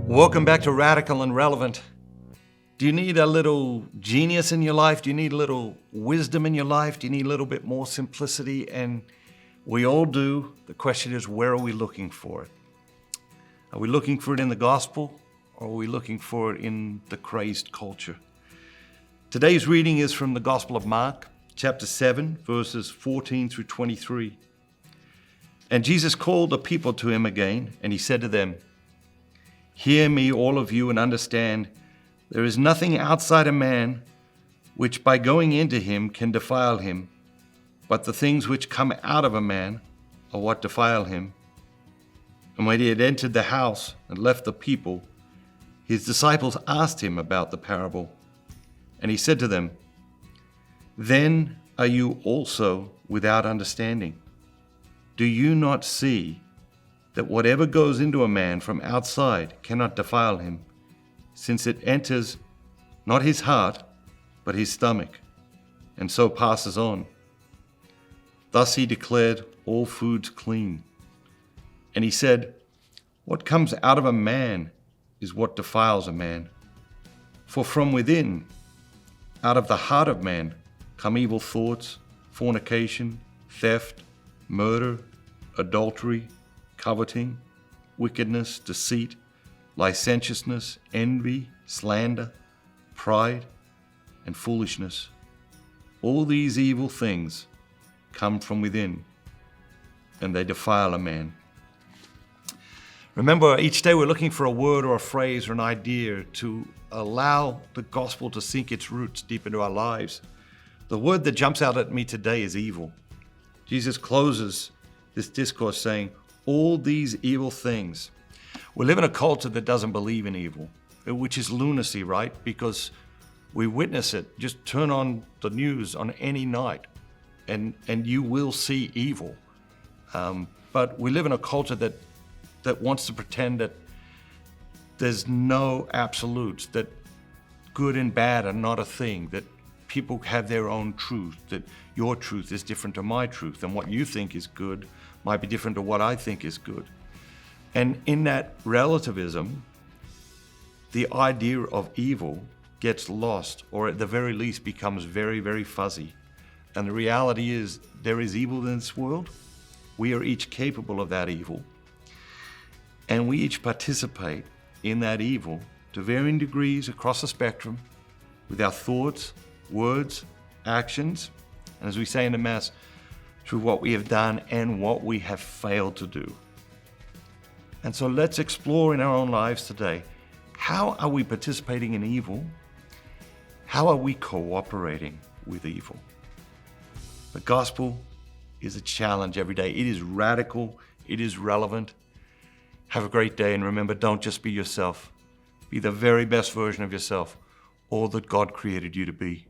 Welcome back to Radical and Relevant. Do you need a little genius in your life? Do you need a little wisdom in your life? Do you need a little bit more simplicity? And we all do. The question is, where are we looking for it? Are we looking for it in the gospel, or are we looking for it in the crazed culture? Today's reading is from the Gospel of Mark, chapter 7, verses 14 through 23. And Jesus called the people to him again, and he said to them, "Hear me, all of you, and understand, there is nothing outside a man which by going into him can defile him, but the things which come out of a man are what defile him." And when he had entered the house and left the people, his disciples asked him about the parable. And he said to them, "Then are you also without understanding? Do you not see that whatever goes into a man from outside cannot defile him, since it enters not his heart, but his stomach, and so passes on?" Thus he declared all foods clean. And he said, "What comes out of a man is what defiles a man. For from within, out of the heart of man, come evil thoughts, fornication, theft, murder, adultery, coveting, wickedness, deceit, licentiousness, envy, slander, pride, and foolishness. All these evil things come from within, and they defile a man." Remember, each day we're looking for a word or a phrase or an idea to allow the gospel to sink its roots deep into our lives. The word that jumps out at me today is evil. Jesus closes this discourse saying, all these evil things. We live in a culture that doesn't believe in evil, which is lunacy, right? Because we witness it. Just turn on the news on any night and you will see evil. But we live in a culture that wants to pretend that there's no absolutes, that good and bad are not a thing, that people have their own truth, that your truth is different to my truth, and what you think is good might be different to what I think is good. And in that relativism, the idea of evil gets lost, or at the very least becomes very, very fuzzy. And the reality is, there is evil in this world. We are each capable of that evil. And we each participate in that evil to varying degrees across the spectrum with our thoughts, words, actions, and as we say in the Mass, through what we have done and what we have failed to do. And so let's explore in our own lives today, how are we participating in evil? How are we cooperating with evil? The gospel is a challenge every day. It is radical, it is relevant. Have a great day, and remember, don't just be yourself. Be the very best version of yourself, all that God created you to be.